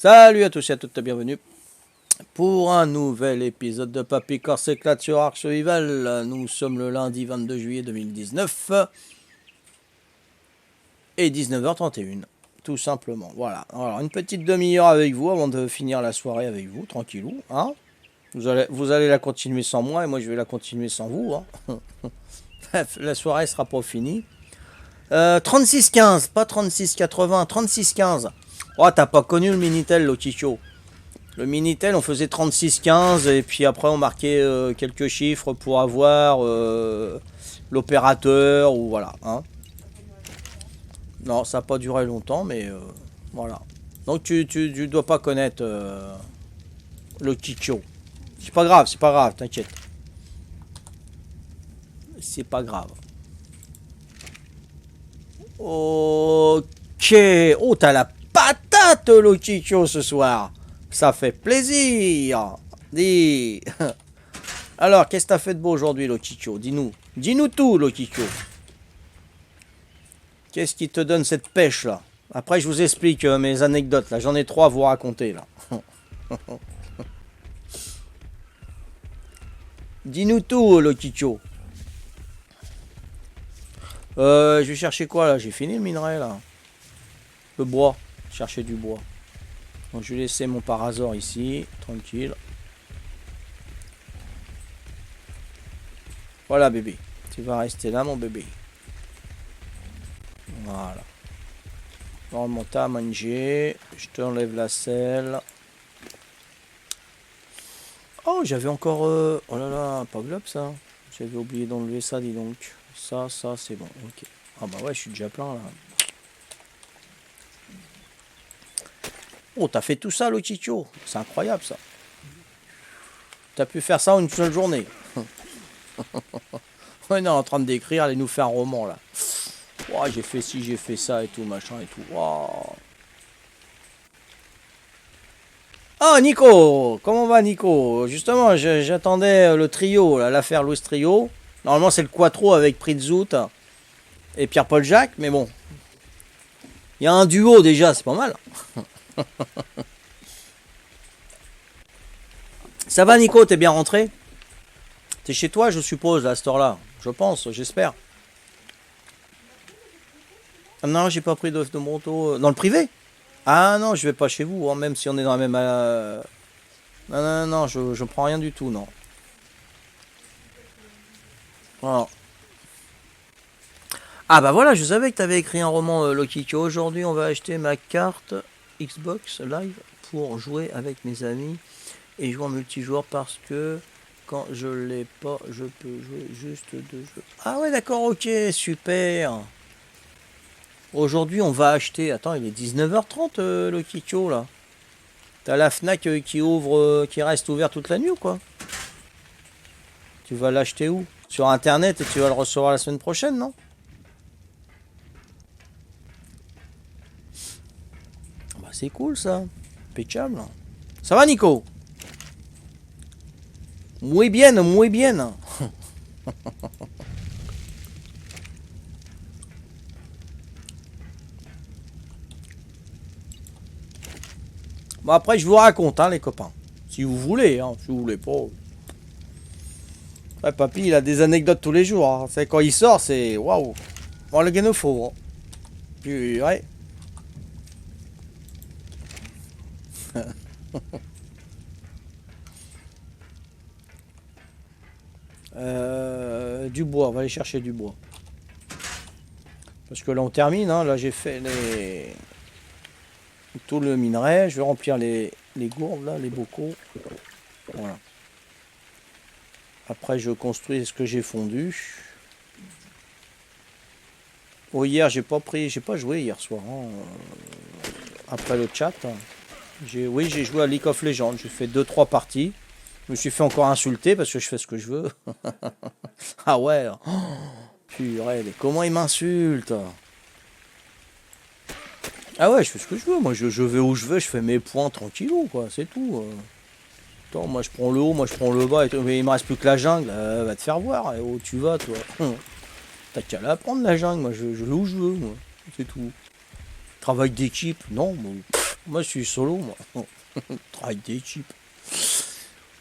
Salut à tous et à toutes, bienvenue pour un nouvel épisode de Papy Corps s'éclate sur Ark Survival. Nous sommes le lundi 22 juillet 2019 et 19h31, tout simplement. Voilà, alors une petite demi-heure avec vous avant de finir la soirée avec vous, tranquillou. Hein, vous allez la continuer sans moi et moi je vais la continuer sans vous. Hein. La soirée sera pas finie. 36-15, pas 36-80, 36-15. Oh, t'as pas connu le Minitel, Loticho. Le Minitel, on faisait 36-15 et puis après on marquait quelques chiffres pour avoir l'opérateur ou voilà. Hein. Non, ça n'a pas duré longtemps, mais voilà. Donc tu dois pas connaître Loticho. C'est pas grave, t'inquiète. C'est pas grave. Ok. Oh, t'as la patate, Loticho, ce soir. Ça fait plaisir. Dis. Alors, qu'est-ce que t'as fait de beau aujourd'hui, Loticho? Dis-nous. Dis-nous tout, Loticho. Qu'est-ce qui te donne cette pêche, là? Après, je vous explique mes anecdotes, là. J'en ai 3 à vous raconter, là. Dis-nous tout, Loticho. Je vais chercher quoi, là? J'ai fini le minerai, là. Le bois. Chercher du bois. Donc, je vais laisser mon parasor ici. Tranquille. Voilà, bébé. Tu vas rester là, mon bébé. Voilà. Normalement, t'as à manger. Je t'enlève la selle. Oh, j'avais encore... Oh là là, pas globe, ça. J'avais oublié d'enlever ça, dis donc. Ça, c'est bon. Ok. Ah bah ouais, je suis déjà plein, là. Oh, t'as fait tout ça, Loticho. C'est incroyable, ça. T'as pu faire ça en une seule journée. Ouais, non, en train de décrire, allez nous faire un roman, là. Oh, j'ai fait ci, j'ai fait ça, et tout, machin, et tout. Oh, oh Nico. Comment va, Nico? Justement, j'attendais le trio, l'affaire Louis Trio. Normalement, c'est le quattro avec Pritzout et Pierre-Paul Jacques, mais bon. Il y a un duo, déjà, c'est pas mal. Ça va, Nico? T'es bien rentré? T'es chez toi, je suppose, à cette heure-là. Je pense, j'espère. Ah non, j'ai pas pris de moto. Dans le privé? Ah non, je vais pas chez vous, hein, même si on est dans la même... Non, non, non, je prends rien du tout, non. Voilà. Ah bah voilà, je savais que t'avais écrit un roman, Lokiko. Aujourd'hui, on va acheter ma carte Xbox Live pour jouer avec mes amis et jouer en multijoueur parce que... Quand je l'ai pas, je peux jouer juste 2 jeux. Ah ouais, d'accord, ok, super. Aujourd'hui, on va acheter... Attends, il est 19h30, le Kikyo, là. T'as la Fnac qui ouvre, qui reste ouverte toute la nuit ou quoi? Tu vas l'acheter où? Sur Internet et tu vas le recevoir la semaine prochaine, non? Bah, c'est cool, ça. Impeccable. Ça va, Nico? Muy bien, muy bien. Bon, après, je vous raconte, hein, les copains. Si vous voulez, hein. Si vous voulez pas. Ouais, papy, il a des anecdotes tous les jours. Hein. C'est quand il sort, c'est waouh. Bon, le gars faut. Hein. Puis, ouais. Du bois, on va aller chercher du bois. Parce que là, on termine. Hein. Là, j'ai fait tout le minerai. Je vais remplir les gourdes, là, les bocaux. Voilà. Après, je construis ce que j'ai fondu. Oh, hier, j'ai pas joué hier soir. Hein. Après le chat. Oui, j'ai joué à League of Legends. J'ai fait 2-3 parties. Je me suis fait encore insulter parce que je fais ce que je veux. Ah ouais. Oh, purée, comment il m'insulte. Ah ouais, je fais ce que je veux. Moi, je vais où je veux. Je fais mes points tranquillou, quoi. C'est tout. Attends, moi, je prends le haut, moi, je prends le bas. Mais il me reste plus que la jungle. Va te faire voir. Où tu vas, toi? T'as qu'à la prendre, la jungle. Moi, je vais où je veux. C'est tout. Travail d'équipe, non. Bon, Moi, je suis solo, moi. Travaille des chips.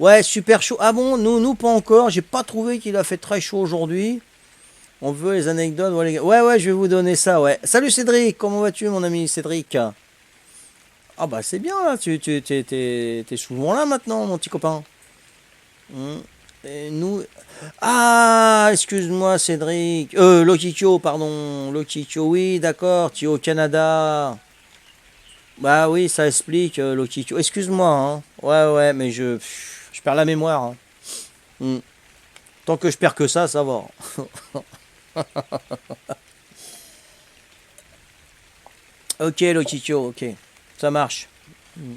Ouais, super chaud. Ah bon, nous, pas encore. J'ai pas trouvé qu'il a fait très chaud aujourd'hui. On veut les anecdotes. Ouais, je vais vous donner ça, ouais. Salut Cédric, comment vas-tu, mon ami Cédric? Ah bah c'est bien, là. T'es souvent là maintenant, mon petit copain. Hmm. Et nous... Ah, excuse-moi, Cédric. Lokikyo, pardon. Lokikyo, oui, d'accord. Tu es au Canada. Bah oui, ça explique, Lokikyo. Excuse-moi, hein. Ouais, mais je perds la mémoire, hein. Hmm. Tant que je perds que ça va. Ok, Lokikyo, ok. Ça marche. Hmm.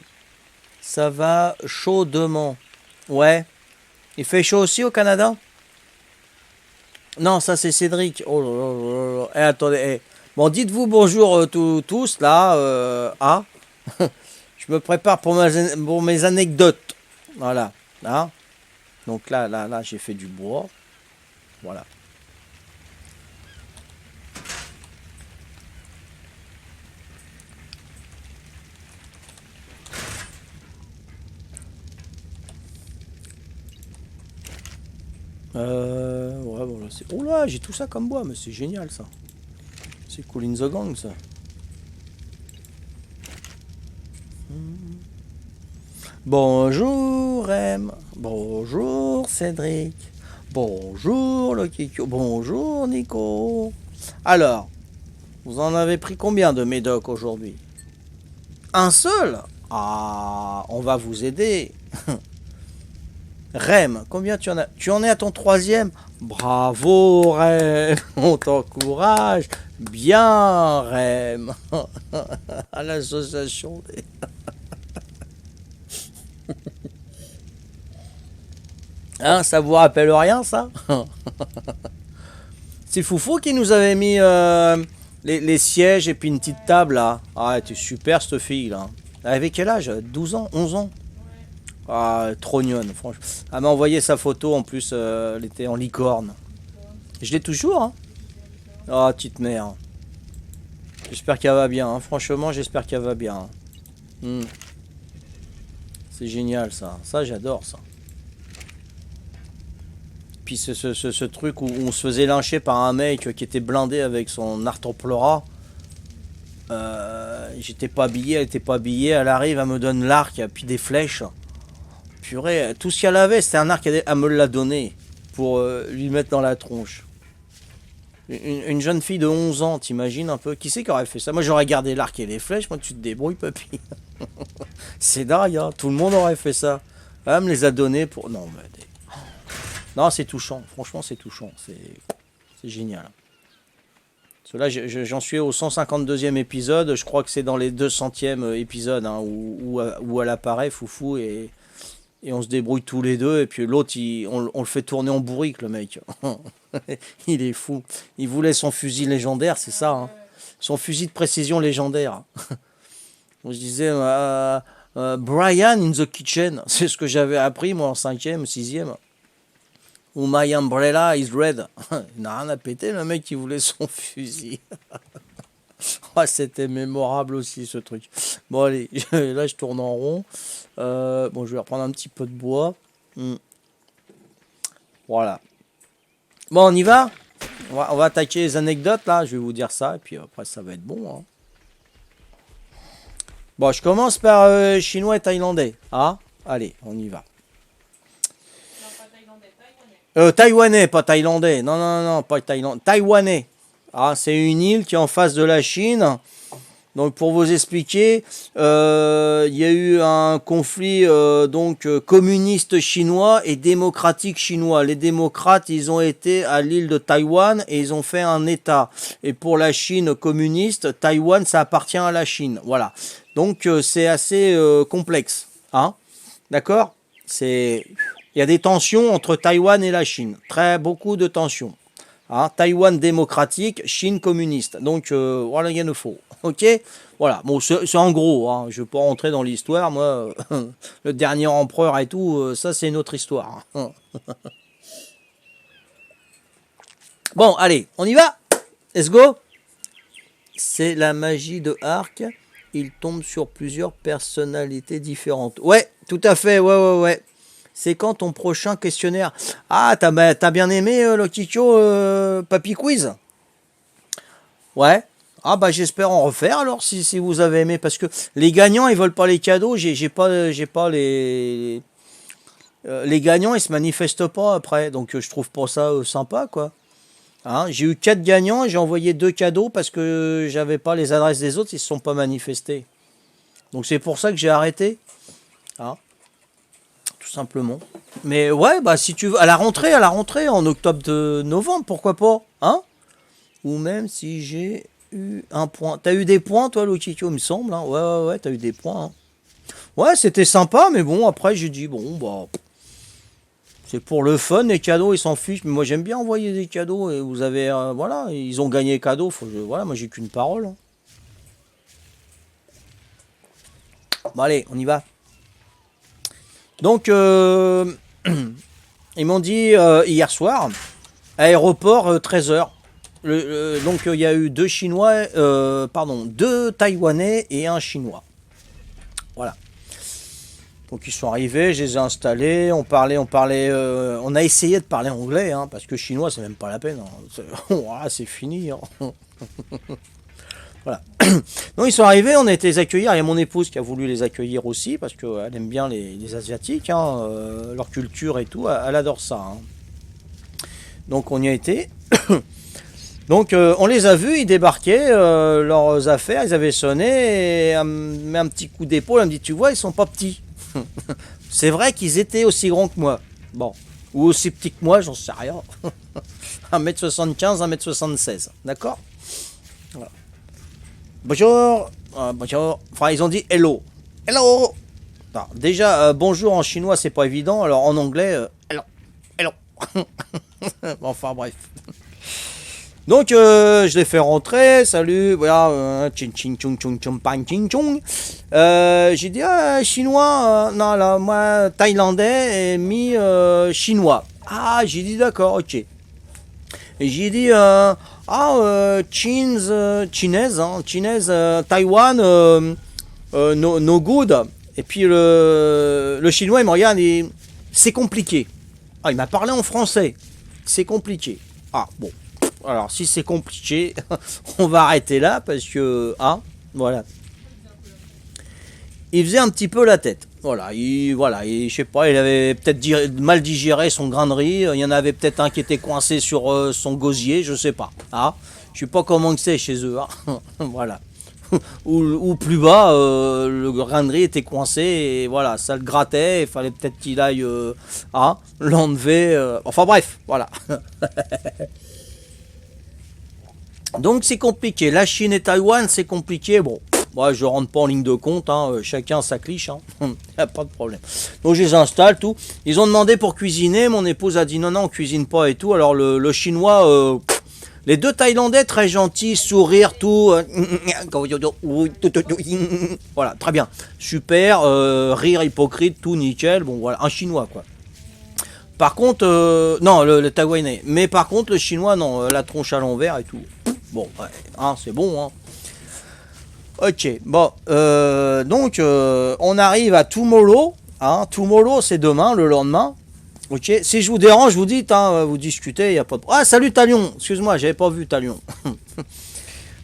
Ça va chaudement. Ouais. Il fait chaud aussi au Canada? Non, ça c'est Cédric. Oh là là là là. Eh, attendez. Bon, dites-vous bonjour tous là. Ah, je me prépare pour mes anecdotes. Voilà. Hein. Donc là, j'ai fait du bois. Voilà. Ouais, bon, là, c'est... Oh là, j'ai tout ça comme bois, mais c'est génial ça. C'est cool in the gang ça. Bonjour M. Bonjour Cédric. Bonjour le Kikyo. Bonjour Nico. Alors, vous en avez pris combien de médocs aujourd'hui? Un seul? Ah, on va vous aider. Rem, combien tu en as? Tu en es à ton troisième? Bravo Rem, on t'encourage. Bien Rem. À l'association des... Hein, ça vous rappelle rien ça? C'est Foufou qui nous avait mis les sièges et puis une petite table là. Ah, t'es super cette fille là. Elle avait quel âge? 12 ans? 11 ans? Ah, trop mignonne, franchement. Elle m'a envoyé sa photo en plus, elle était en licorne. Je l'ai toujours, hein. Ah, petite mère. J'espère qu'elle va bien, hein. Franchement, j'espère qu'elle va bien. Hmm. C'est génial ça. Ça, j'adore ça. Puis ce truc où on se faisait lyncher par un mec qui était blindé avec son Artemplora. J'étais pas habillé, elle était pas habillée. Elle arrive, elle me donne l'arc, puis des flèches. Purée, tout ce qu'elle avait, c'était un arc, elle me l'a donné pour lui mettre dans la tronche. Une jeune fille de 11 ans, t'imagines un peu? Qui c'est qui aurait fait ça? Moi, j'aurais gardé l'arc et les flèches. Moi, tu te débrouilles, papy. C'est dingue, hein. Tout le monde aurait fait ça. Elle me les a donnés pour... Non, mais... Non, c'est touchant. Franchement, c'est touchant. C'est génial. Là, j'en suis au 152e épisode. Je crois que c'est dans les 200e épisodes hein, où elle apparaît, Foufou, et on se débrouille tous les deux. Et puis l'autre, on le fait tourner en bourrique, le mec. Il est fou. Il voulait son fusil légendaire, c'est ça. Hein. Son fusil de précision légendaire. On se disait Brian in the kitchen. C'est ce que j'avais appris, moi, en 5e, 6e. Ou My Umbrella is red. Il n'a rien à péter, le mec qui voulait son fusil. Oh, c'était mémorable aussi ce truc. Bon allez, là je tourne en rond. Bon, je vais reprendre un petit peu de bois. Voilà. Bon, on y va, on va attaquer les anecdotes là. Je vais vous dire ça et puis après ça va être bon. Hein. Bon, je commence par chinois et thaïlandais. Ah, allez, on y va. Taïwanais, pas thaïlandais. Non, pas thaïlandais. Taïwanais. Ah, c'est une île qui est en face de la Chine. Donc, pour vous expliquer, il y a eu un conflit communiste chinois et démocratique chinois. Les démocrates, ils ont été à l'île de Taïwan et ils ont fait un État. Et pour la Chine communiste, Taïwan, ça appartient à la Chine. Voilà. Donc, c'est assez complexe. Hein? D'accord? Il y a des tensions entre Taïwan et la Chine. Beaucoup de tensions. Hein, Taïwan démocratique, Chine communiste. Donc voilà, il y en a faut. Ok, voilà. Bon, c'est en gros. Hein, je ne vais pas rentrer dans l'histoire. Moi, le dernier empereur et tout, ça c'est une autre histoire. Bon, allez, on y va. Let's go. C'est la magie de Arc. il tombe sur plusieurs personnalités différentes. Ouais, tout à fait, ouais. C'est quand ton prochain questionnaire? Ah, t'as bien aimé le Kikyo Papy Quiz? Ouais. Ah bah j'espère en refaire alors si vous avez aimé parce que les gagnants ils veulent pas les cadeaux, j'ai pas les gagnants ils se manifestent pas après donc je trouve pas ça sympa quoi. Hein, j'ai eu 4 gagnants et j'ai envoyé 2 cadeaux parce que j'avais pas les adresses des autres, ils se sont pas manifestés. Donc c'est pour ça que j'ai arrêté. Hein, tout simplement. Mais ouais, bah si tu veux, à la rentrée, en octobre de novembre, pourquoi pas, hein? Ou même si j'ai eu un point. T'as eu des points, toi, Lokikyo, il me semble, hein? Ouais, t'as eu des points, hein. Ouais, c'était sympa, mais bon, après, j'ai dit, bon, bah, c'est pour le fun, les cadeaux, ils s'en fichent. Mais moi, j'aime bien envoyer des cadeaux, et vous avez, voilà, ils ont gagné cadeau, voilà, moi, j'ai qu'une parole, hein. Bon, allez, on y va. Donc, ils m'ont dit hier soir, aéroport 13h. Donc il y a eu 2 Chinois, pardon, 2 Taïwanais et un Chinois. Voilà. Donc ils sont arrivés, je les ai installés, on a essayé de parler anglais, hein, parce que chinois c'est même pas la peine. Hein. C'est fini. Hein. Voilà. Donc ils sont arrivés, on a été les accueillir. Il y a mon épouse qui a voulu les accueillir aussi parce qu'elle aime bien les Asiatiques, hein, leur culture et tout. Elle adore ça. Hein. Donc on y a été. Donc on les a vus, ils débarquaient, leurs affaires, ils avaient sonné et elle me met un petit coup d'épaule. Elle me dit tu vois ils sont pas petits. C'est vrai qu'ils étaient aussi grands que moi. Bon, ou aussi petits que moi, j'en sais rien. 1m75, 1m76, d'accord. Voilà. Bonjour, bonjour. Enfin, ils ont dit hello. Hello. Non, déjà, bonjour en chinois, c'est pas évident. Alors en anglais, hello. Hello. Enfin, bref. Donc, je les fais rentrer. Salut, voilà. Ching ching chung chung chung pang ching chung. J'ai dit, chinois. Non, là, moi, thaïlandais et mi chinois. Ah, j'ai dit, d'accord, ok. Et j'ai dit, chinaise, hein, chinaise, Taïwan, no good. Et puis le chinois, il me regarde et c'est compliqué. Ah, il m'a parlé en français. C'est compliqué. Ah, bon. Alors, si c'est compliqué, on va arrêter là parce que, voilà. Il faisait un petit peu la tête. Voilà, je sais pas, il avait peut-être mal digéré son grain de riz. Il y en avait peut-être un qui était coincé sur son gosier, je sais pas. Je sais pas comment c'est chez eux. Voilà. ou plus bas, le grain de riz était coincé et voilà, ça le grattait. Il fallait peut-être qu'il aille l'enlever. Enfin bref, voilà. Donc c'est compliqué. La Chine et Taïwan, c'est compliqué. Bon, moi je rentre pas en ligne de compte. Chacun sa cliché. Y a pas de problème. Donc je les installe, tout. Ils ont demandé pour cuisiner. Mon épouse a dit non, on cuisine pas et tout. Alors le chinois, les 2 Thaïlandais très gentils, sourire, tout. Voilà, très bien. Super, rire hypocrite, tout nickel. Bon, voilà, un chinois quoi. Par contre, non, le Taïwanais. Mais par contre, le chinois, non, la tronche à l'envers et tout. Bon, ouais, c'est bon, hein. Ok, bon, donc, on arrive à Tumolo. Tumolo, c'est demain, le lendemain. Ok, si je vous dérange, vous dites, vous discutez, il n'y a pas de... Ah, salut Talion, excuse-moi, j'avais pas vu Talion.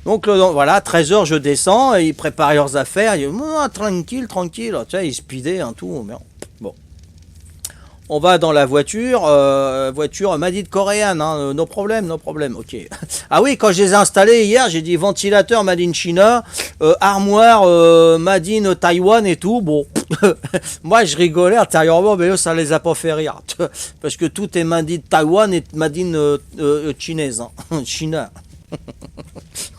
Donc, voilà, 13h, je descends, et ils préparent leurs affaires. Ils disent, tranquille, tu sais, ils speedaient, tout. Merde. Bon. On va dans la voiture, voiture made in coréenne, no problème, ok. Ah oui, quand je les ai installés hier, j'ai dit ventilateur made in China, armoire made in Taïwan et tout, bon. Moi je rigolais intérieurement, mais eux ça les a pas fait rire. Parce que tout est made in Taïwan et made in chinaise, China.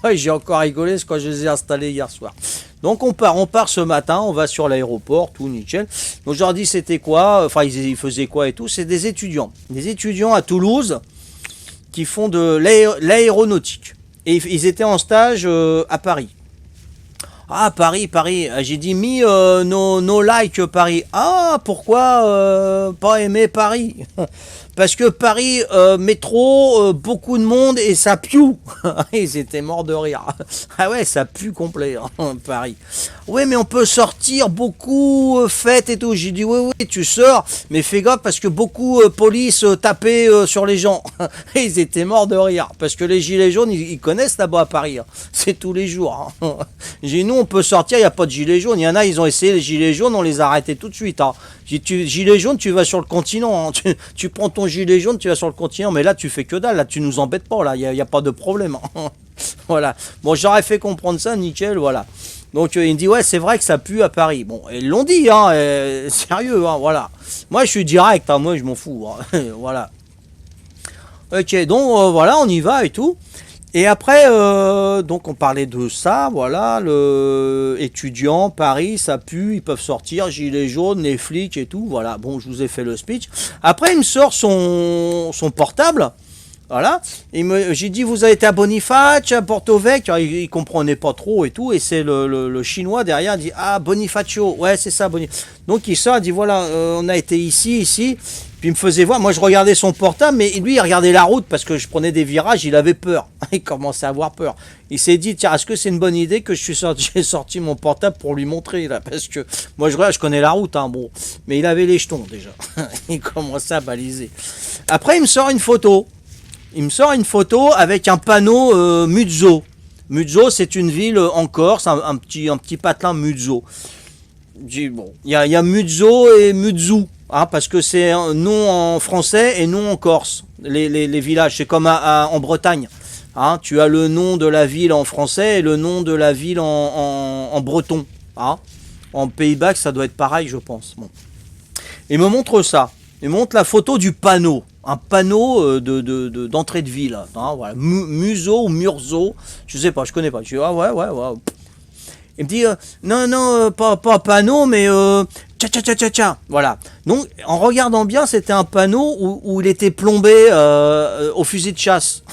Ouais, j'ai encore rigolé quand je les ai installés hier soir. Donc on part ce matin, on va sur l'aéroport, tout nickel. Donc je leur dis c'était quoi, enfin ils faisaient quoi et tout. C'est des étudiants à Toulouse qui font de l'aéronautique. Et ils étaient en stage à Paris. Ah Paris, j'ai dit no like Paris. Ah pourquoi pas aimer Paris? parce que Paris, métro, beaucoup de monde et ça pue. Ils étaient morts de rire. Ah ouais, ça pue complet, hein, Paris. Oui, mais on peut sortir, beaucoup fêtes et tout. J'ai dit oui, oui, tu sors, mais fais gaffe parce que beaucoup police tapaient sur les gens. Ils étaient morts de rire parce que les gilets jaunes, ils connaissent là-bas à Paris. Hein. C'est tous les jours. Hein. J'ai dit nous, on peut sortir, il n'y a pas de gilets jaunes. Il y en a, ils ont essayé les gilets jaunes, on les a arrêtés tout de suite. Hein. J'ai dit, gilet jaune, tu vas sur le continent. Hein. Tu prends ton gilet jaune, tu vas sur le continent. Mais là, tu fais que dalle. Là, tu nous embêtes pas. Là, il y a pas de problème. Hein. Voilà. Bon, j'aurais fait comprendre ça, nickel. Voilà. Donc il me dit ouais c'est vrai que ça pue à Paris. Bon ils l'ont dit hein, sérieux hein, voilà. Moi je suis direct hein, moi je m'en fous hein, voilà. Ok donc voilà on y va et tout. Et après donc on parlait de ça voilà le étudiant Paris ça pue ils peuvent sortir gilets jaunes les flics et tout voilà bon je vous ai fait le speech. Après il me sort son portable. Voilà, j'ai dit vous avez été à Boniface, à Porto Vecchio, il comprenait pas trop et tout, et c'est le chinois derrière, il dit ah Bonifacio, ouais c'est ça Bonifacio. Donc il sort, il dit voilà, on a été ici, puis il me faisait voir, moi je regardais son portable, mais lui il regardait la route parce que je prenais des virages, il avait peur, il commençait à avoir peur. Il s'est dit tiens est-ce que c'est une bonne idée que j'ai sorti mon portable pour lui montrer là, parce que moi je connais la route, hein, bon, mais il avait les jetons déjà, il commençait à baliser. Après il me sort une photo. Il me sort une photo avec un panneau Muzzo. Muzzo, c'est une ville en Corse, un petit patelin Muzzo. Bon, il y a Muzzo et Muzzu, hein, parce que c'est un nom en français et nom en Corse. Les villages, c'est comme en Bretagne. Hein, tu as le nom de la ville en français et le nom de la ville en breton. Hein. En Pays Basque, ça doit être pareil, je pense. Bon. Il me montre ça. Il me montre la photo du panneau. Un panneau d'entrée de ville. Hein, voilà. Muso ou Murzo, je sais pas, je connais pas. Je dis, ah ouais. Il me dit, non, pas panneau, mais tcha. Voilà. Donc, en regardant bien, c'était un panneau où il était plombé au fusil de chasse.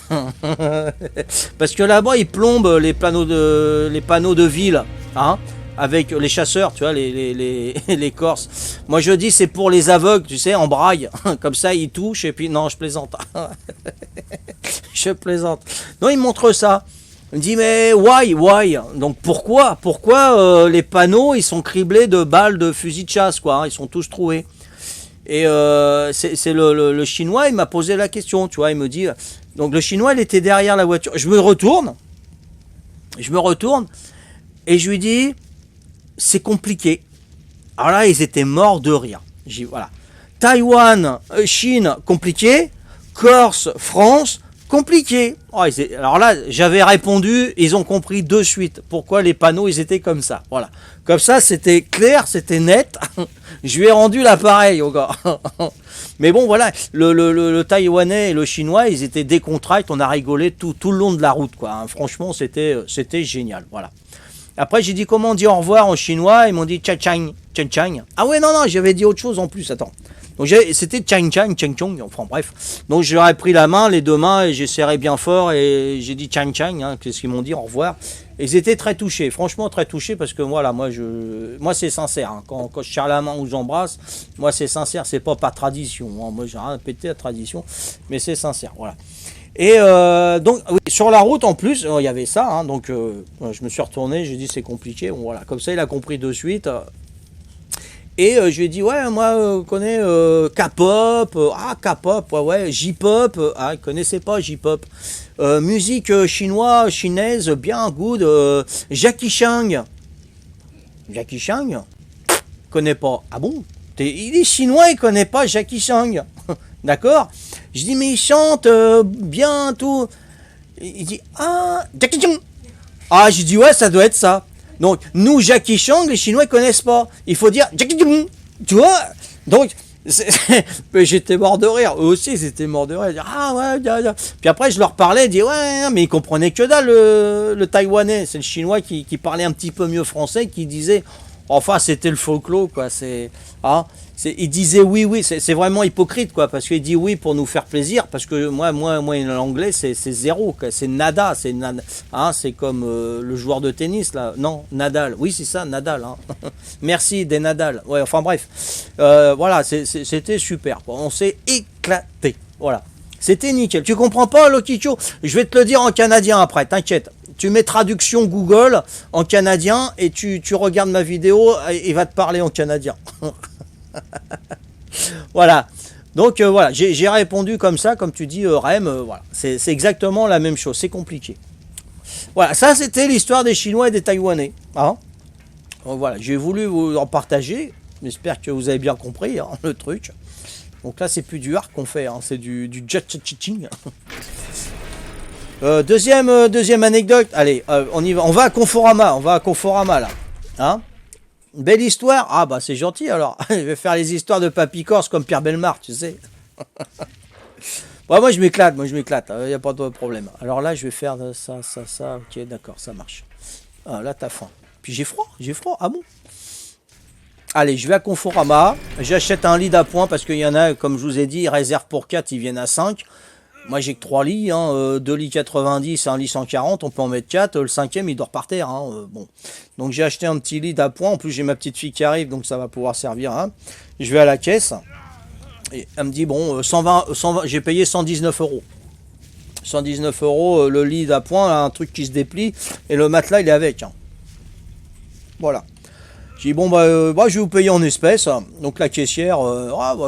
Parce que là-bas, ils plombent les panneaux de ville. Hein, avec les chasseurs, tu vois, les Corses. Moi, je dis, c'est pour les aveugles, tu sais, en braille. Comme ça, ils touchent et puis... Non, je plaisante. Je plaisante. Non, il me montre ça. Il me dit, mais why? Donc, pourquoi les panneaux, ils sont criblés de balles de fusil de chasse, quoi. Hein, ils sont tous troués. Et c'est le Chinois, il m'a posé la question, tu vois. Il me dit... Donc, le Chinois, il était derrière la voiture. Je me retourne. Et je lui dis... C'est compliqué. Alors là, ils étaient morts de rire. J'ai voilà. Taïwan, Chine, compliqué. Corse, France, compliqué. Oh, alors là, j'avais répondu, ils ont compris de suite pourquoi les panneaux, ils étaient comme ça. Voilà. Comme ça, c'était clair, c'était net. Je lui ai rendu l'appareil au gars. Mais bon, voilà, le Taïwanais et le Chinois, ils étaient décontractés. On a rigolé tout le long de la route, quoi. Hein. Franchement, c'était génial. Voilà. Après, j'ai dit comment on dit au revoir en chinois. Ils m'ont dit tcha-chang. Ah ouais, non, j'avais dit autre chose en plus. Attends. Donc c'était chang-chang, chang-chong. Enfin bref. Donc je leur ai pris la main, les deux mains, et j'ai serré bien fort. Et j'ai dit chang-chang. Hein, qu'est-ce qu'ils m'ont dit au revoir. Et ils étaient très touchés. Franchement, très touchés parce que voilà, moi c'est sincère. Hein, quand je serre la main ou j'embrasse, moi c'est sincère. C'est pas par tradition. Hein, moi j'ai rien pété la tradition. Mais c'est sincère. Voilà. Et donc oui, sur la route en plus il y avait ça hein, donc je me suis retourné, j'ai dit c'est compliqué, bon, voilà, comme ça il a compris de suite et je lui ai dit ouais moi je connais K-pop, K-pop ouais J-pop, il connaissait pas J-pop, musique chinaise bien good, Jackie Chan connaît pas, ah bon il est chinois, il connaît pas Jackie Chan. D'accord. Je dis mais il chante bien tout. Il dit ah Jackie Chan. Ah je dis ouais ça doit être ça. Donc nous Jackie Chan les Chinois ils connaissent pas. Il faut dire Jackie Chan. Tu vois. Donc j'étais mort de rire. Eux aussi ils étaient morts de rire. Ah ouais. Puis après je leur parlais, ils disaient ouais mais ils comprenaient que dalle le Taïwanais. C'est le Chinois qui parlait un petit peu mieux français qui disait enfin c'était le folklore quoi. C'est hein. Il disait oui, c'est vraiment hypocrite quoi, parce qu'il dit oui pour nous faire plaisir, parce que moi l'anglais c'est zéro, c'est nada, hein, c'est comme le joueur de tennis là, non Nadal, oui c'est ça Nadal, hein. Merci des Nadal, ouais enfin bref, Voilà, c'était super, quoi. On s'est éclaté. Voilà. C'était nickel. Tu comprends pas, Lokikyo? Je vais te le dire en canadien après, t'inquiète. Tu mets traduction Google en canadien et tu regardes ma vidéo et il va te parler en canadien. Voilà. Donc voilà, j'ai répondu comme ça, comme tu dis, Rem, voilà. C'est exactement la même chose, c'est compliqué. Voilà, ça c'était l'histoire des Chinois et des Taïwanais. Hein. Donc, voilà, j'ai voulu vous en partager. J'espère que vous avez bien compris hein, le truc. Donc là, c'est plus du hard qu'on fait, hein, c'est du jet-ching. Deuxième anecdote. Allez, on y va. On va à Conforama, là. Hein? Belle histoire. Ah bah c'est gentil alors. Je vais faire les histoires de Papy Corse comme Pierre Bellemare, tu sais. Ouais, moi je m'éclate. Il n'y a pas de problème. Alors là, je vais faire ça. Ok, d'accord, ça marche. Ah, là, t'as faim. Puis j'ai froid. Ah bon? Allez, je vais à Conforama. J'achète un lit d'appoint parce qu'il y en a, comme je vous ai dit, ils réservent pour 4, ils viennent à 5. Moi, j'ai que 3 lits, hein, 2 lits 90, un lit 140, on peut en mettre 4. Le cinquième, il dort par terre. Hein, bon. Donc, j'ai acheté un petit lit d'appoint. En plus, j'ai ma petite fille qui arrive, donc ça va pouvoir servir. Hein. Je vais à la caisse. Et elle me dit, bon, 120, j'ai payé 119 euros. 119 euros, le lit d'appoint, un truc qui se déplie. Et le matelas, il est avec. Hein. Voilà. J'ai dit, bon, je vais vous payer en espèces. Donc, la caissière,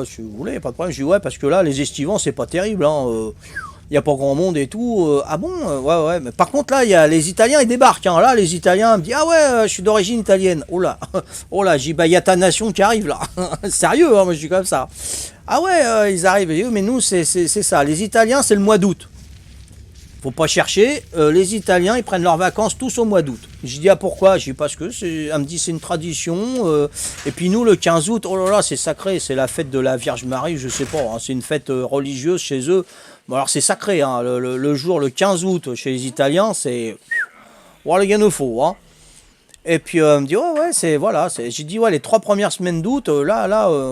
si vous voulez, pas de problème. Je dis, ouais, parce que là, les estivants, c'est pas terrible. Hein, il n'y a pas grand monde et tout. Ah bon ouais. Mais par contre, là, il y a les Italiens, ils débarquent. Hein. Là, les Italiens me disent, ah ouais, je suis d'origine italienne. Oh là, j'ai dit, bah, il y a ta nation qui arrive là. Sérieux, hein, moi, je suis comme ça. Ah ouais, ils arrivent. Dit, mais nous, c'est ça. Les Italiens, c'est le mois d'août. Faut pas chercher, les Italiens ils prennent leurs vacances tous au mois d'août. Je dis ah pourquoi? Je dis parce que elle me dit c'est une tradition. Et puis nous le 15 août, oh là là c'est sacré, c'est la fête de la Vierge Marie, je sais pas, hein, c'est une fête religieuse chez eux. Bon alors c'est sacré, hein, le jour le 15 août chez les Italiens c'est, voilà il y en a faux. Hein. Et puis elle me dit ouais c'est voilà, j'ai dit ouais les 3 premières semaines d'août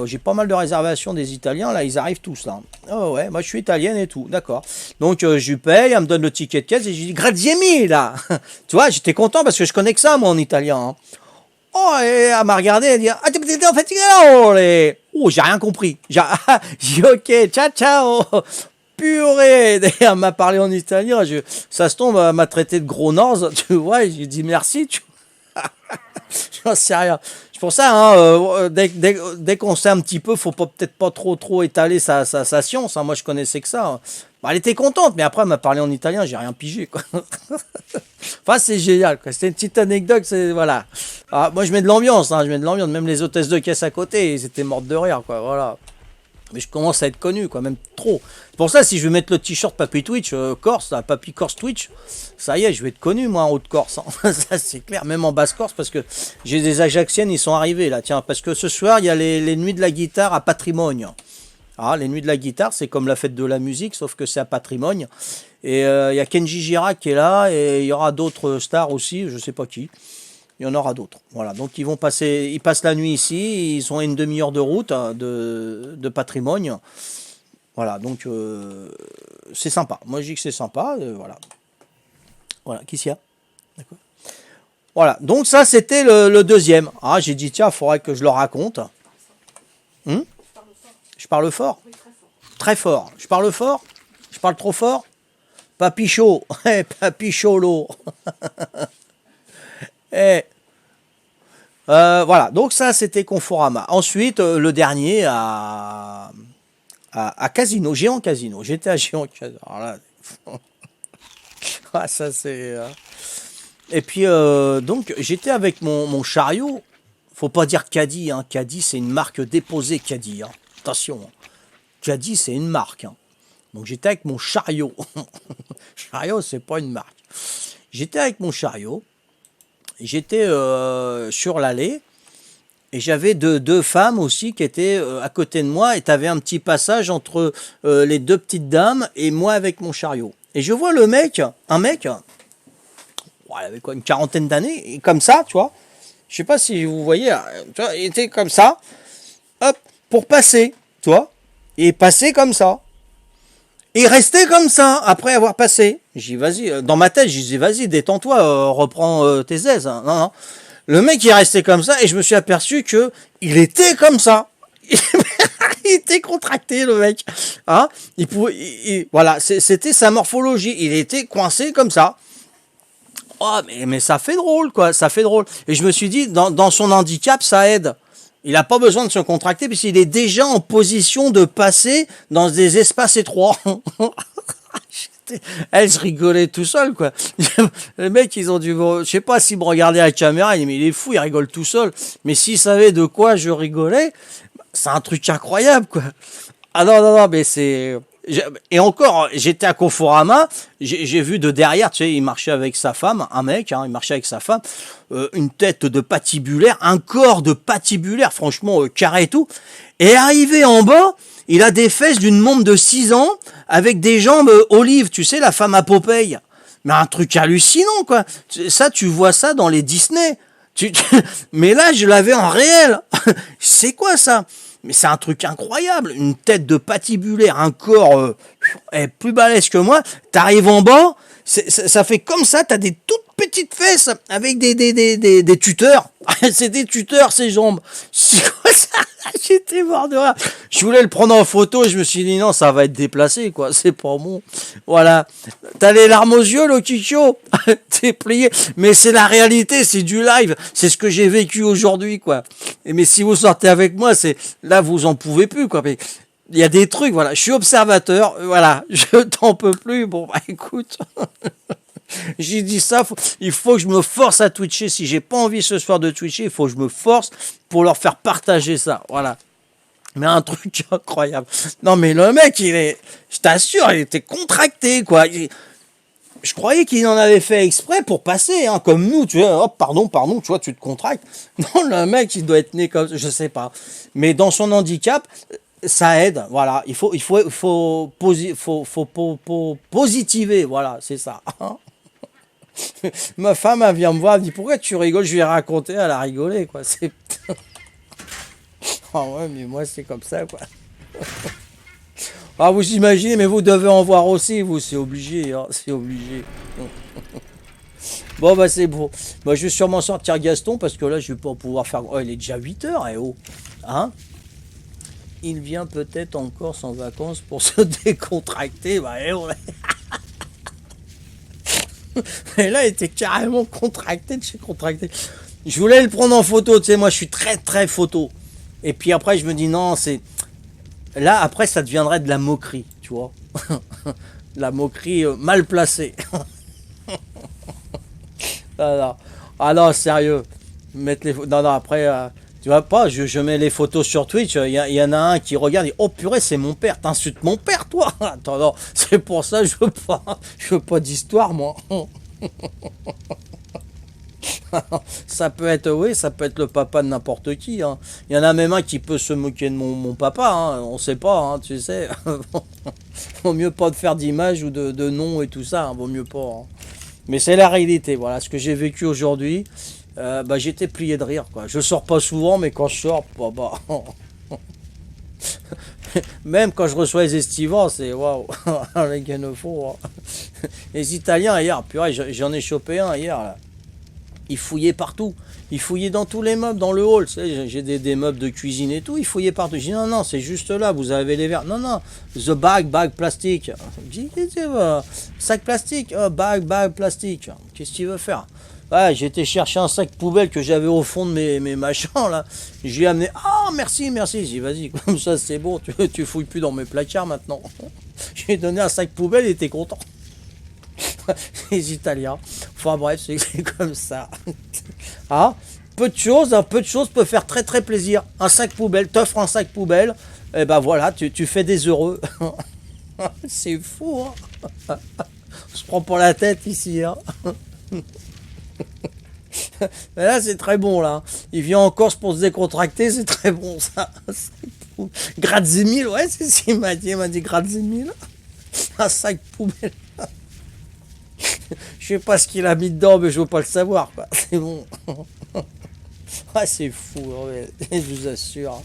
j'ai pas mal de réservations des Italiens là ils arrivent tous là. Oh ouais moi je suis italienne et tout d'accord. Donc je lui paye, elle me donne le ticket de caisse et je dis grazie mille là. Tu vois j'étais content parce que je connais que ça moi en italien. Hein. Oh et elle m'a regardé elle dit ah t'es en fait oh j'ai rien compris. J'ai dit ok ciao. Purée, elle m'a parlé en italien. Ça se tombe, elle m'a traité de gros norze, tu vois. J'ai dit merci. J'en sais rien. C'est pour ça, hein, dès qu'on sait un petit peu, faut peut-être pas trop étaler sa science. Hein. Moi, je connaissais que ça. Hein. Bah, elle était contente, mais après, elle m'a parlé en italien, j'ai rien pigé. Quoi. Enfin, c'est génial. C'était une petite anecdote. Voilà. Ah, moi, je mets de l'ambiance. Hein, Même les hôtesses de caisse à côté, ils étaient mortes de rire. Quoi. Voilà. Mais je commence à être connu, quoi, même trop. Pour ça, si je vais mettre le t-shirt Papy Twitch, Corse, là, Papy Corse Twitch, ça y est, je vais être connu, moi, en Haute-Corse. Hein. Ça, c'est clair, même en Basse-Corse, parce que j'ai des Ajaxiennes, ils sont arrivés, là, tiens, parce que ce soir, il y a les nuits de la guitare à Patrimoine. Ah, les nuits de la guitare, c'est comme la fête de la musique, sauf que c'est à Patrimoine. Et il y a Kenji Girac qui est là, et il y aura d'autres stars aussi, je sais pas qui. Il y en aura d'autres. Voilà. Donc ils passent la nuit ici, ils sont à une demi-heure de route de Patrimoine. Voilà, donc c'est sympa. Moi je dis que c'est sympa. Voilà. Voilà, qui s'y a? D'accord. Voilà, donc ça c'était le deuxième. Ah, j'ai dit tiens, il faudrait que je le raconte. Je parle fort. Très fort. Je parle fort. Je parle trop fort. Papy chaud. Papy cholo. Et voilà, donc ça c'était Conforama. Ensuite, le dernier à Casino, Géant Casino. J'étais à Géant Casino. Alors là, ça c'est. Et puis donc j'étais avec mon chariot. Faut pas dire Caddy, hein. Caddy c'est une marque déposée Caddy. Hein. Attention, hein. Caddy c'est une marque. Hein. Donc j'étais avec mon chariot. Chariot c'est pas une marque. J'étais avec mon chariot. J'étais sur l'allée et j'avais deux femmes aussi qui étaient à côté de moi et tu avais un petit passage entre les deux petites dames et moi avec mon chariot. Et je vois un mec, il avait quoi, une quarantaine d'années, comme ça, tu vois. Je sais pas si vous voyez, tu vois, il était comme ça, hop, pour passer, tu vois. Et passer comme ça. Et rester comme ça, après avoir passé. J'ai dit, vas-y, dans ma tête, je disais, vas-y, détends-toi, reprends tes aises. Non. Le mec, il est resté comme ça, et je me suis aperçu que il était comme ça. Il était contracté, le mec. Hein, il pouvait, voilà, c'était sa morphologie. Il était coincé comme ça. Oh, mais ça fait drôle, quoi. Ça fait drôle. Et je me suis dit, dans son handicap, ça aide. Il n'a pas besoin de se contracter puisqu'il est déjà en position de passer dans des espaces étroits. Elle se rigolait tout seul, quoi. Les mecs, ils ont dû... Je sais pas s'ils me regardaient à la caméra, ils disaient, mais il est fou, il rigole tout seul. Mais s'ils savaient de quoi je rigolais, c'est un truc incroyable, quoi. Ah non, non, non, mais c'est... Et encore, j'étais à Conforama, j'ai vu de derrière, tu sais, il marchait avec sa femme, un mec, hein, il marchait avec sa femme, une tête de patibulaire, un corps de patibulaire, franchement, carré et tout. Et arrivé en bas, il a des fesses d'une môme de 6 ans, avec des jambes olives, tu sais, la femme à Popeye. Mais un truc hallucinant, quoi. Ça, tu vois ça dans les Disney. Mais là, je l'avais en réel. C'est quoi ça? Mais c'est un truc incroyable, une tête de patibulaire, un corps plus balèze que moi. T'arrives en bas, ça fait comme ça, t'as des toutes petites fesses avec des tuteurs. C'est des tuteurs, ces jambes. C'est quoi ça? J'étais mort de rire. Je voulais le prendre en photo et je me suis dit non, ça va être déplacé, quoi. C'est pas bon. Voilà. T'as les larmes aux yeux, le Kikyo. T'es plié. Mais c'est la réalité, c'est du live. C'est ce que j'ai vécu aujourd'hui, quoi. Mais si vous sortez avec moi, c'est là, vous en pouvez plus, quoi. Mais il y a des trucs, voilà. Je suis observateur, voilà. Je t'en peux plus. Bon, bah écoute. J'ai dit ça, il faut que je me force à twitcher. Si j'ai pas envie ce soir de twitcher, il faut que je me force pour leur faire partager ça. Voilà. Mais un truc incroyable. Non, mais le mec, je t'assure, il était contracté, quoi. Je croyais qu'il en avait fait exprès pour passer, hein, comme nous, tu vois. Hop, pardon, tu vois, tu te contractes. Non, le mec, il doit être né comme ça, je sais pas. Mais dans son handicap, ça aide, voilà. Il faut positiver, voilà, c'est ça. Ma femme, elle vient me voir, elle me dit pourquoi tu rigoles, je lui ai raconté, elle a rigolé, quoi. C'est... Ah ouais, mais moi, c'est comme ça, quoi. Ah, vous imaginez, mais vous devez en voir aussi, vous, c'est obligé, hein, c'est obligé. Bon, bah, c'est bon. Bah, je vais sûrement sortir Gaston, parce que là, je vais pas pouvoir faire... Oh, il est déjà 8 heures, eh oh. Hein? Il vient peut-être en Corse en vacances pour se décontracter, bah, eh oh. Et là, il était carrément contracté de chez contracté. Je voulais le prendre en photo, tu sais, moi, je suis très, très photo. Et puis après, je me dis, non, c'est... Là, après, ça deviendrait de la moquerie, tu vois. La moquerie mal placée. Non. Ah non, sérieux. Mettre les... Non, après, tu vois pas, je mets les photos sur Twitch, il y en a un qui regarde, et oh purée, c'est mon père, t'insultes mon père, toi. Attends, non, c'est pour ça, je veux pas d'histoire, moi. Ça peut être, oui, ça peut être le papa de n'importe qui, hein. Il y en a même un qui peut se moquer de mon papa, hein. On sait pas, hein, tu sais. Vaut mieux pas de faire d'image ou de nom et tout ça, hein. Vaut mieux pas, hein. Mais c'est la réalité, voilà, ce que j'ai vécu aujourd'hui. Bah, j'étais plié de rire, quoi. Je sors pas souvent, mais quand je sors, bah, même quand je reçois les estivants, c'est waouh, les gars ne font. Les Italiens hier, purée, j'en ai chopé un hier, là. Ils fouillaient partout. Ils fouillaient dans tous les meubles, dans le hall. Tu sais, j'ai des meubles de cuisine et tout. Ils fouillaient partout. Je dis non, c'est juste là, vous avez les verres. Non, the bag plastique. Je dis, sac plastique, bag plastique. Qu'est-ce que tu veux faire? Ouais, j'ai été chercher un sac poubelle que j'avais au fond de mes machins, là. Je lui ai amené, ah, merci. J'ai dit, vas-y, comme ça, c'est bon, tu fouilles plus dans mes placards maintenant. Je lui ai donné un sac poubelle, il était content. Les Italiens. Enfin bref, c'est comme ça. Ah, peu de choses peuvent faire très très plaisir. Un sac poubelle, t'offres un sac poubelle, et ben voilà, tu fais des heureux. C'est fou, hein. On se prend pour la tête ici, hein. Mais là, c'est très bon, là. Il vient en Corse pour se décontracter, c'est très bon, ça. Gratte-zémile, ouais, c'est ce qu'il m'a dit. Il m'a dit gratte-zémile. Un sac poubelle. Je sais pas ce qu'il a mis dedans, mais je veux pas le savoir, quoi. C'est bon. Ah, c'est fou, ouais. Je vous assure.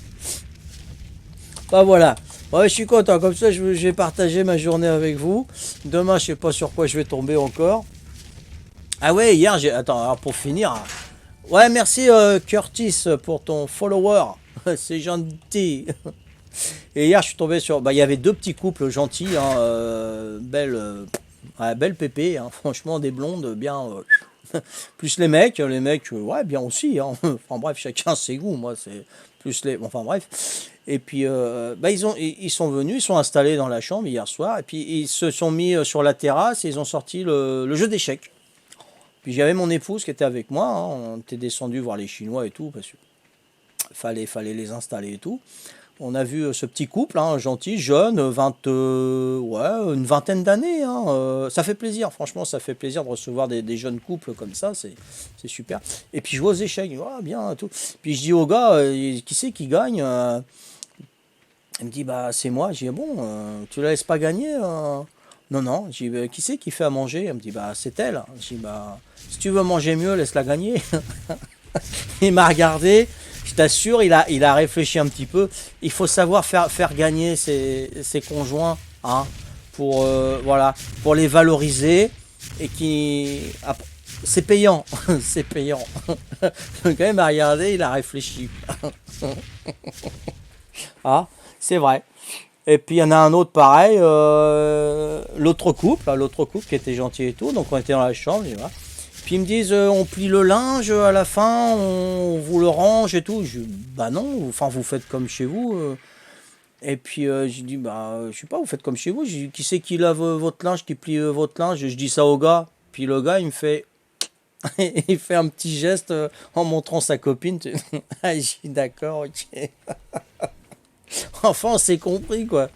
Bah voilà. Ouais, je suis content. Comme ça, je vais partager ma journée avec vous. Demain, je sais pas sur quoi je vais tomber encore. Ah ouais, hier, Attends, alors pour finir... Ouais, merci Curtis pour ton follower. c'est gentil. Et hier, je suis tombé sur... Bah, il y avait deux petits couples gentils, hein, belle pépé, hein, franchement, des blondes bien... plus les mecs, ouais, bien aussi, hein. Enfin bref, chacun ses goûts, moi, c'est plus les... Enfin bref. Et puis, bah, ils sont venus, ils sont installés dans la chambre hier soir, et puis ils se sont mis sur la terrasse, et ils ont sorti le jeu d'échecs. Puis j'avais mon épouse qui était avec moi, hein, on était descendu voir les Chinois et tout, parce que fallait les installer et tout. On a vu ce petit couple, hein, gentil, jeune, ouais, une vingtaine d'années. Hein, ça fait plaisir, franchement, ça fait plaisir de recevoir des jeunes couples comme ça, c'est super. Et puis je vois aux échecs, ah, bien, tout. Puis je dis au gars, qui c'est qui gagne il me dit, bah c'est moi. Je dis, bon, tu la laisses pas gagner non, non. Je dis, bah, qui c'est qui fait à manger? Elle me dit, bah c'est elle. Je dis, bah si tu veux manger mieux, laisse-la gagner. Il m'a regardé. Je t'assure, il a réfléchi un petit peu. Il faut savoir faire gagner ses conjoints, hein, voilà, pour les valoriser et c'est payant, c'est payant. Le gars il m'a regardé, il a réfléchi. Ah, c'est vrai. Et puis il y en a un autre pareil, l'autre couple qui était gentil et tout. Donc on était dans la chambre, et voilà. Puis ils me disent, on plie le linge à la fin, on vous le range et tout. Je dis, bah non, enfin vous faites comme chez vous. Et puis je dis, bah je sais pas, vous faites comme chez vous. Je dis, qui c'est qui lave votre linge, qui plie votre linge? Je dis ça au gars. Puis le gars, il me fait, il fait un petit geste en montrant sa copine. Ah, je dis, d'accord, ok. Enfin, on s'est compris, quoi.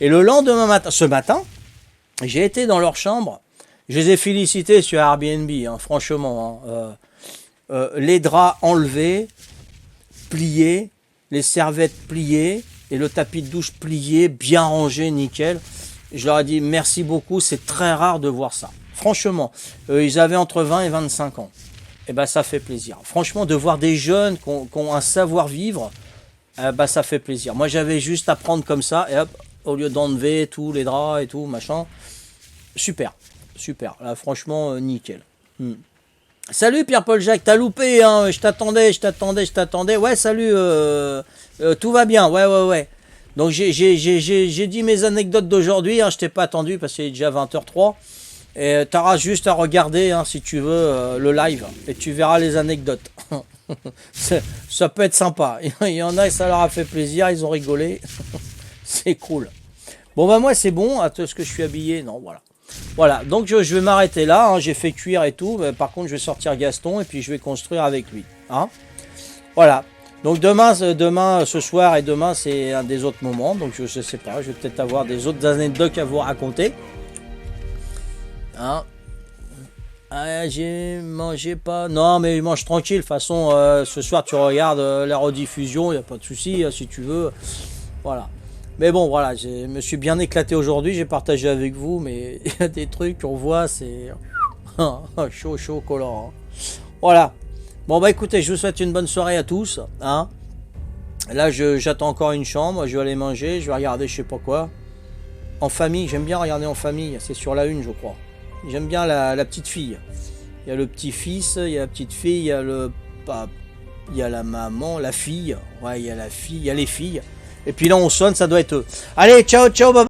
Et le lendemain matin, ce matin, j'ai été dans leur chambre. Je les ai félicités sur Airbnb, hein, franchement. Hein, les draps enlevés, pliés, les serviettes pliées, et le tapis de douche plié, bien rangé, nickel. Je leur ai dit merci beaucoup, c'est très rare de voir ça. Franchement, ils avaient entre 20 et 25 ans. Et ben ça fait plaisir. Franchement, de voir des jeunes qui ont un savoir-vivre, bah ça fait plaisir. Moi j'avais juste à prendre comme ça, et hop, au lieu d'enlever tous les draps et tout, machin. Super. Super, là franchement nickel. Salut Pierre-Paul Jacques, t'as loupé, hein, je t'attendais. Ouais, salut, tout va bien, ouais. Donc j'ai dit mes anecdotes d'aujourd'hui, hein, je t'ai pas attendu parce qu'il est déjà 20h03. Et t'auras juste à regarder, hein, si tu veux, le live, et tu verras les anecdotes. Ça peut être sympa. Il y en a et ça leur a fait plaisir, ils ont rigolé. C'est cool. Bon bah moi c'est bon, à ce que je suis habillé, non, voilà. Voilà, donc je vais m'arrêter là, hein, j'ai fait cuire et tout, mais par contre je vais sortir Gaston et puis je vais construire avec lui. Hein, voilà, donc demain, ce soir et demain c'est un des autres moments, donc je sais pas, je vais peut-être avoir des autres anecdotes à vous raconter. Hein, ah, j'ai mangé pas... Non mais mange tranquille, de toute façon ce soir tu regardes la rediffusion, il n'y a pas de souci, si tu veux, voilà. Mais bon, voilà, je me suis bien éclaté aujourd'hui, j'ai partagé avec vous, mais il y a des trucs qu'on voit, c'est chaud, collant. Hein. Voilà. Bon, bah écoutez, je vous souhaite une bonne soirée à tous. Hein. Là, j'attends encore une chambre, je vais aller manger, je vais regarder je sais pas quoi. En famille, j'aime bien regarder en famille, c'est sur la une, je crois. J'aime bien la petite fille. Il y a le petit-fils, il y a la petite fille, il y a il y a la maman, la fille. Ouais, il y a la fille, il y a les filles. Et puis là, on sonne, ça doit être eux. Allez, ciao, bye.